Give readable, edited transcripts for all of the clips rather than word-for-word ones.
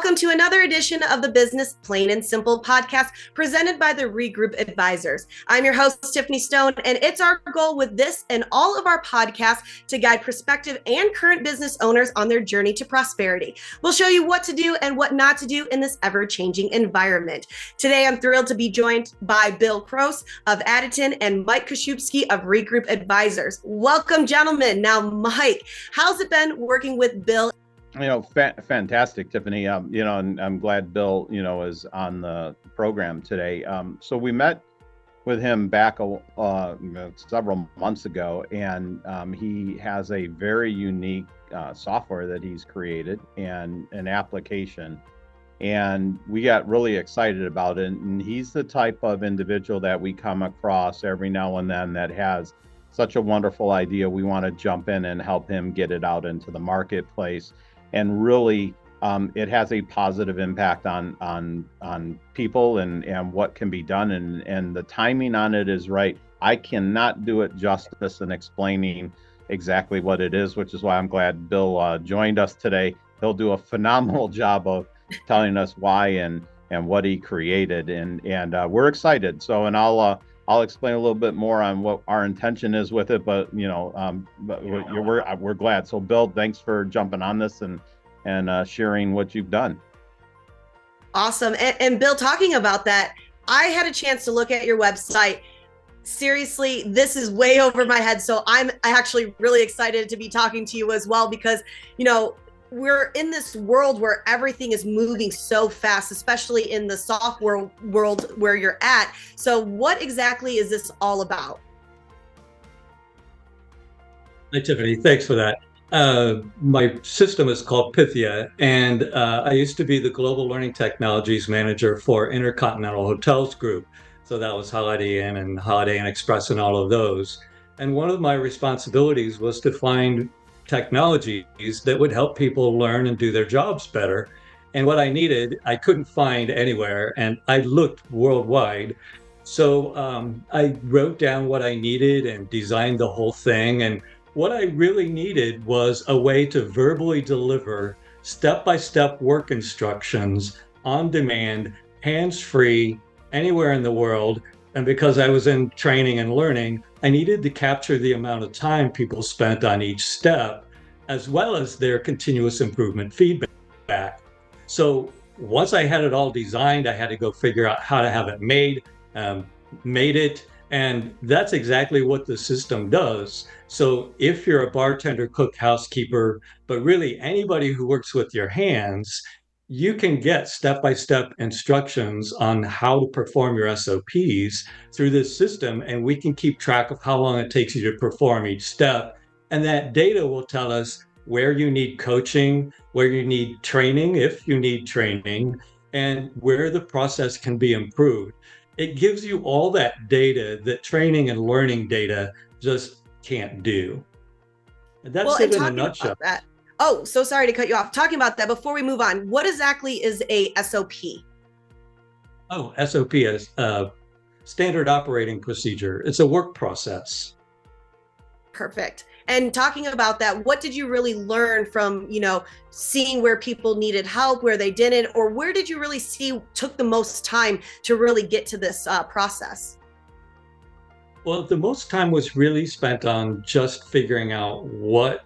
Welcome to another edition of the Business Plain and Simple podcast presented by the ReGroup Advisors. I'm your host, Tiffany Stone, and it's our goal with this and all of our podcasts to guide prospective and current business owners on their journey to prosperity. We'll show you what to do and what not to do in this ever-changing environment. Today, I'm thrilled to be joined by Bill Crose of Adyton and Mike Kaszubski of ReGroup Advisors. Welcome, gentlemen. Now, Mike, how's it been working with Bill? Fantastic, Tiffany. And I'm glad Bill, is on the program today. So we met with him back several months ago, and he has a very unique software that he's created and an application. And we got really excited about it. And he's the type of individual that we come across every now and then that has such a wonderful idea. We want to jump in and help him get it out into the marketplace. And really, it has a positive impact on people and what can be done. And the timing on it is right. I cannot do it justice in explaining exactly what it is, which is why I'm glad Bill joined us today. He'll do a phenomenal job of telling us why and what he created. And we're excited. So, and I'll explain a little bit more on what our intention is with it, but we're glad. So Bill, thanks for jumping on this and sharing what you've done. Awesome. And Bill, talking about that, I had a chance to look at your website. Seriously, this is way over my head. So I'm actually really excited to be talking to you as well, because, we're in this world where everything is moving so fast, especially in the software world where you're at. So what exactly is this all about? Hi, Tiffany. Thanks for that. My system is called Pythia, and I used to be the Global Learning Technologies Manager for Intercontinental Hotels Group. So that was Holiday Inn and Holiday Inn Express and all of those. And one of my responsibilities was to find technologies that would help people learn and do their jobs better. And what I needed, I couldn't find anywhere, and I looked worldwide. So I wrote down what I needed and designed the whole thing. And what I really needed was a way to verbally deliver step-by-step work instructions on demand, hands-free, anywhere in the world. And because I was in training and learning, I needed to capture the amount of time people spent on each step, as well as their continuous improvement feedback. So once I had it all designed, I had to go figure out how to have it made it. And that's exactly what the system does. So if you're a bartender, cook, housekeeper, but really anybody who works with your hands, you can get step-by-step instructions on how to perform your SOPs through this system, and we can keep track of how long it takes you to perform each step. And that data will tell us where you need coaching, where you need training, if you need training, and where the process can be improved. It gives you all that data that training and learning data just can't do. And that's it in a nutshell. Oh, so sorry to cut you off. Talking about that, before we move on, what exactly is a SOP? Oh, SOP is standard operating procedure. It's a work process. Perfect. And talking about that, what did you really learn from, seeing where people needed help, where they didn't, or where did you really see took the most time to really get to this process? Well, the most time was really spent on just figuring out what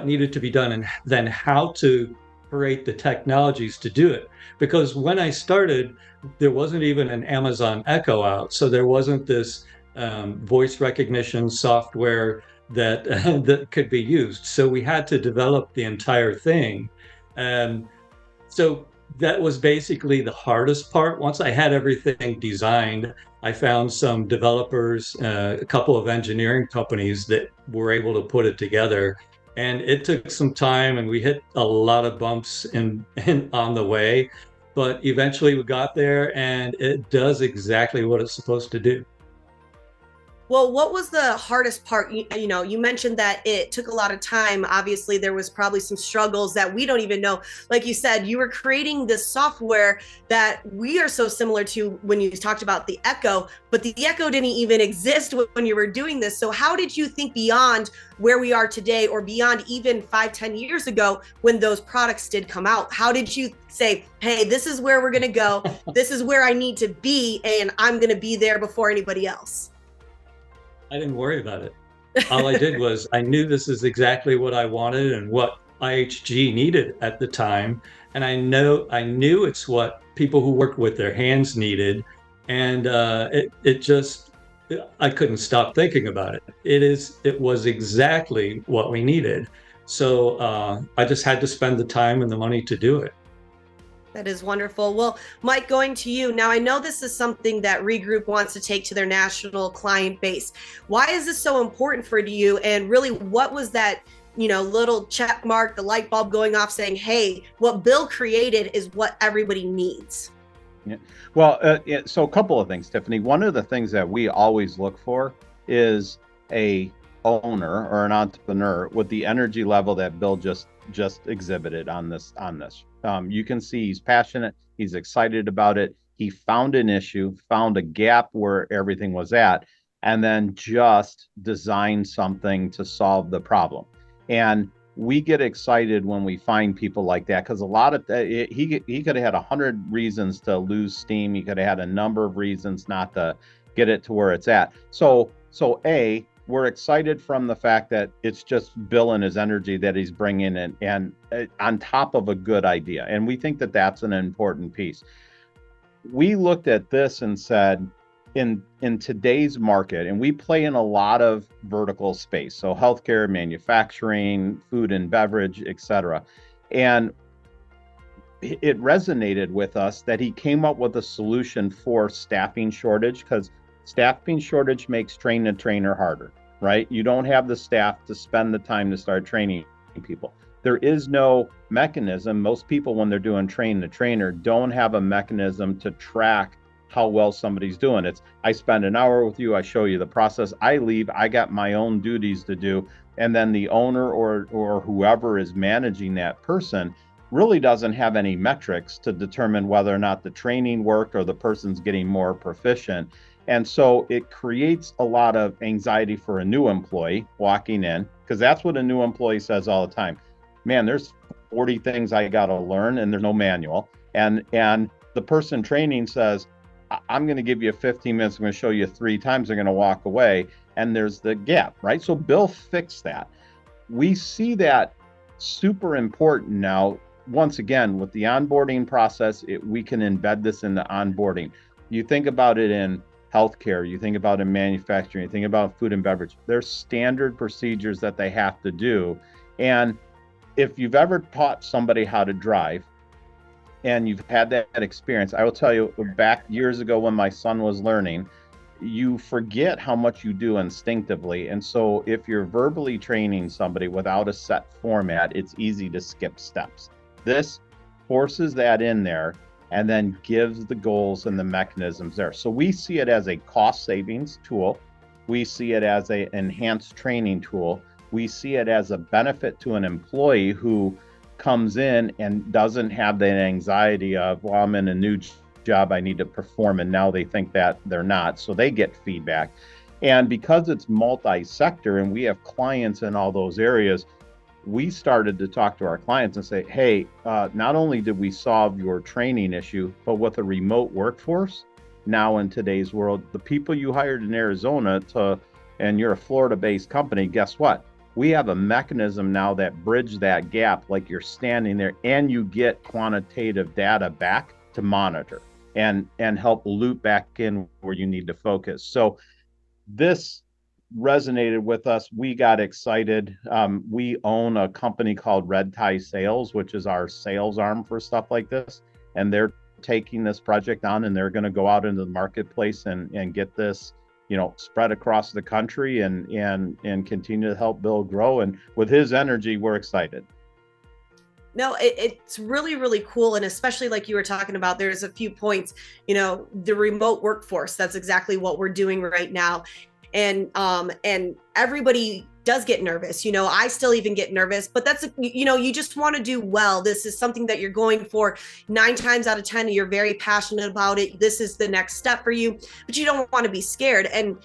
needed to be done and then how to create the technologies to do it. Because when I started, there wasn't even an Amazon Echo out. So there wasn't this voice recognition software that could be used. So we had to develop the entire thing. So that was basically the hardest part. Once I had everything designed, I found some developers, a couple of engineering companies that were able to put it together. And it took some time, and we hit a lot of bumps in on the way, but eventually we got there, and it does exactly what it's supposed to do. Well, what was the hardest part? You mentioned that it took a lot of time. Obviously, there was probably some struggles that we don't even know. Like you said, you were creating this software that we are so similar to when you talked about the Echo, but the Echo didn't even exist when you were doing this. So how did you think beyond where we are today, or beyond even 5-10 years ago when those products did come out? How did you say, hey, this is where we're going to go. This is where I need to be, and I'm going to be there before anybody else? I didn't worry about it. All I did was I knew this is exactly what I wanted and what IHG needed at the time. And I knew it's what people who worked with their hands needed. And I couldn't stop thinking about it. It was exactly what we needed. So I just had to spend the time and the money to do it. That is wonderful. Well, Mike, going to you. Now, I know this is something that ReGroup wants to take to their national client base. Why is this so important for you? And really, what was that, little check mark, the light bulb going off saying, hey, what Bill created is what everybody needs? Yeah. Well, so a couple of things, Tiffany. One of the things that we always look for is a owner or an entrepreneur with the energy level that Bill just exhibited on this. You can see he's passionate, he's excited about it. He found an issue, found a gap where everything was at, and then just designed something to solve the problem. And we get excited when we find people like that, because a lot of he could have had 100 reasons to lose steam. He could have had a number of reasons not to get it to where it's at. So we're excited from the fact that it's just Bill and his energy that he's bringing in, and on top of a good idea. And we think that that's an important piece. We looked at this and said, in today's market, and we play in a lot of vertical space, so healthcare, manufacturing, food and beverage, etc. And it resonated with us that he came up with a solution for staffing shortage, because staffing shortage makes train the trainer harder, right? You don't have the staff to spend the time to start training people. There is no mechanism. Most people, when they're doing train the trainer, don't have a mechanism to track how well somebody's doing. It's, I spend an hour with you, I show you the process, I leave, I got my own duties to do. And then the owner or whoever is managing that person really doesn't have any metrics to determine whether or not the training worked or the person's getting more proficient. And so it creates a lot of anxiety for a new employee walking in, because that's what a new employee says all the time. Man, there's 40 things I got to learn and there's no manual. And the person training says, I'm going to give you 15 minutes. I'm going to show you 3 times. They're going to walk away. And there's the gap, right? So Bill fixed that. We see that super important now. Once again, with the onboarding process, we can embed this into onboarding. You think about it in healthcare, you think about in manufacturing, you think about food and beverage. There's standard procedures that they have to do. And if you've ever taught somebody how to drive and you've had that experience, I will tell you, back years ago when my son was learning, you forget how much you do instinctively. And so if you're verbally training somebody without a set format, it's easy to skip steps. This forces that in there and then gives the goals and the mechanisms there. So we see it as a cost savings tool. We see it as an enhanced training tool. We see it as a benefit to an employee who comes in and doesn't have the anxiety of, well, I'm in a new job, I need to perform, and now they think that they're not. So they get feedback. And because it's multi-sector and we have clients in all those areas, we started to talk to our clients and say, hey, not only did we solve your training issue, but with a remote workforce now in today's world, the people you hired in Arizona and you're a Florida-based company, guess what? We have a mechanism now that bridge that gap, like you're standing there and you get quantitative data back to monitor and help loop back in where you need to focus. So this resonated with us. We got excited. We own a company called Red Tie Sales, which is our sales arm for stuff like this. And they're taking this project on and they're going to go out into the marketplace and get this, spread across the country and continue to help Bill grow. And with his energy, we're excited. No, it's really, really cool. And especially like you were talking about, there's a few points, the remote workforce, that's exactly what we're doing right now. and everybody does get nervous. I still even get nervous, but that's, you just want to do well. This is something that you're going for 9 times out of 10. You're very passionate about it. This is the next step for you, but you don't want to be scared. And,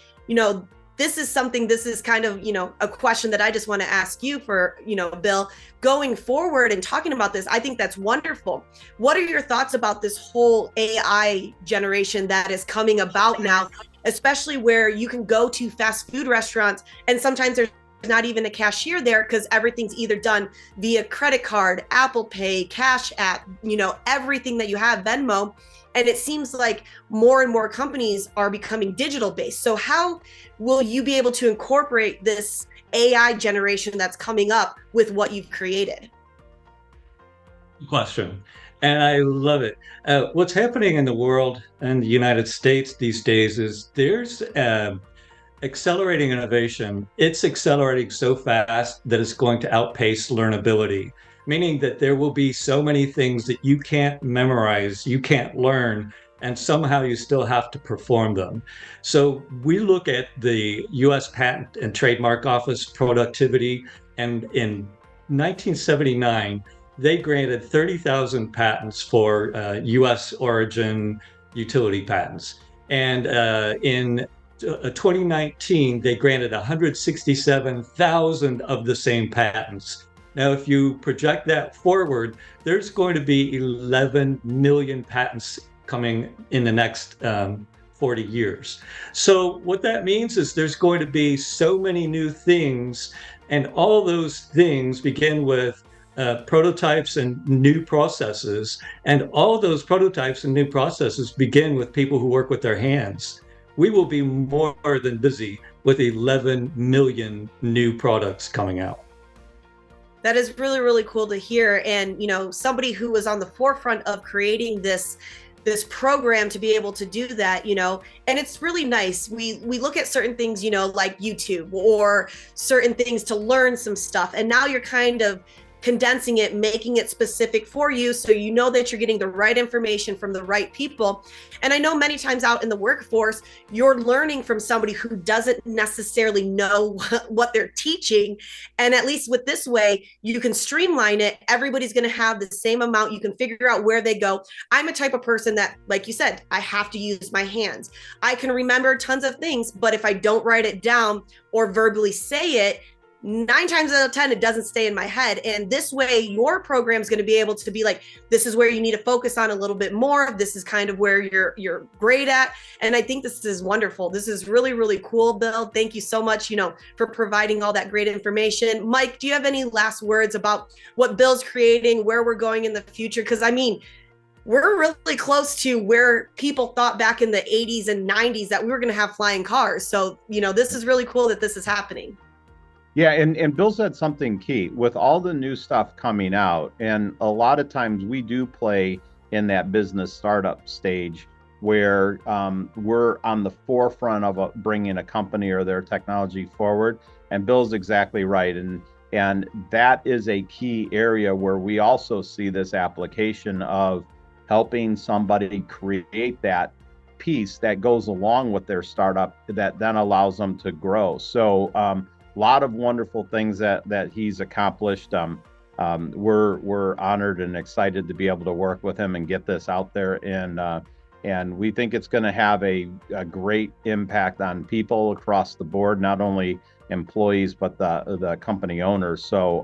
this is kind of, a question that I just want to ask you for, Bill, going forward and talking about this. I think that's wonderful. What are your thoughts about this whole AI generation that is coming about now, especially where you can go to fast food restaurants and sometimes there's not even a cashier there because everything's either done via credit card, Apple Pay, Cash App, everything that you have, Venmo. And it seems like more and more companies are becoming digital based. So how will you be able to incorporate this AI generation that's coming up with what you've created? Question. And I love it. What's happening in the world and the United States these days is there's accelerating innovation. It's accelerating so fast that it's going to outpace learnability, meaning that there will be so many things that you can't memorize, you can't learn, and somehow you still have to perform them. So we look at the US Patent and Trademark Office productivity, and in 1979, they granted 30,000 patents for US origin utility patents. And in 2019, they granted 167,000 of the same patents. Now, if you project that forward, there's going to be 11 million patents coming in the next 40 years. So what that means is there's going to be so many new things, and all those things begin with prototypes and new processes. And all those prototypes and new processes begin with people who work with their hands. We will be more than busy with 11 million new products coming out. That is really, really cool to hear. And, somebody who was on the forefront of creating this program to be able to do that, and it's really nice. We look at certain things, like YouTube or certain things to learn some stuff. And now you're kind of condensing it, making it specific for you, so you know that you're getting the right information from the right people. And I know many times out in the workforce, you're learning from somebody who doesn't necessarily know what they're teaching. And at least with this way, you can streamline it. Everybody's going to have the same amount. You can figure out where they go. I'm a type of person that, like you said, I have to use my hands. I can remember tons of things, but if I don't write it down or verbally say it, 9 times out of 10, it doesn't stay in my head. And this way, your program is going to be able to be like, this is where you need to focus on a little bit more. This is kind of where you're great at. And I think this is wonderful. This is really, really cool, Bill. Thank you so much, for providing all that great information. Mike, do you have any last words about what Bill's creating, where we're going in the future? Because we're really close to where people thought back in the 80s and 90s that we were going to have flying cars. So, this is really cool that this is happening. Yeah, and Bill said something key with all the new stuff coming out, and a lot of times we do play in that business startup stage where we're on the forefront of bringing a company or their technology forward. And Bill's exactly right, and that is a key area where we also see this application of helping somebody create that piece that goes along with their startup that then allows them to grow. So lot of wonderful things that he's accomplished. We're honored and excited to be able to work with him and get this out there. And we think it's going to have a great impact on people across the board, not only employees, but the company owners. So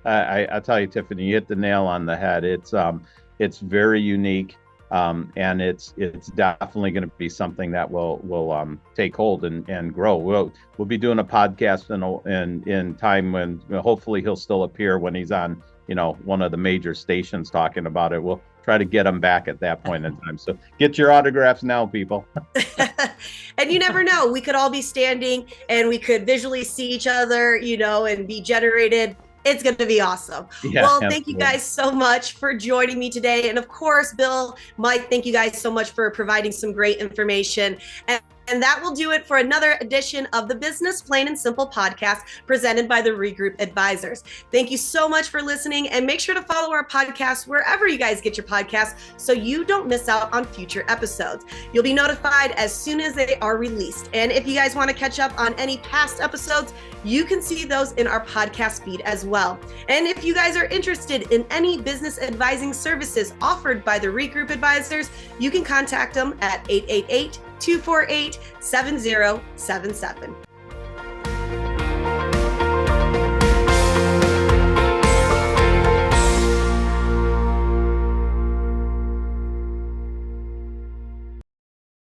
I tell you, Tiffany, you hit the nail on the head. It's very unique. And it's definitely going to be something that will take hold and grow. We'll be doing a podcast in time when hopefully he'll still appear when he's on one of the major stations talking about it. We'll try to get him back at that point in time. So get your autographs now, people. And you never know, we could all be standing and we could visually see each other, and be generated. It's going to be awesome. Yeah, well, thank you guys so much for joining me today. And of course, Bill, Mike, thank you guys so much for providing some great information. And And that will do it for another edition of the Business Plain and Simple podcast presented by the ReGroup Advisors. Thank you so much for listening, and make sure to follow our podcast wherever you guys get your podcasts so you don't miss out on future episodes. You'll be notified as soon as they are released. And if you guys want to catch up on any past episodes, you can see those in our podcast feed as well. And if you guys are interested in any business advising services offered by the ReGroup Advisors, you can contact them at 888-248-7077.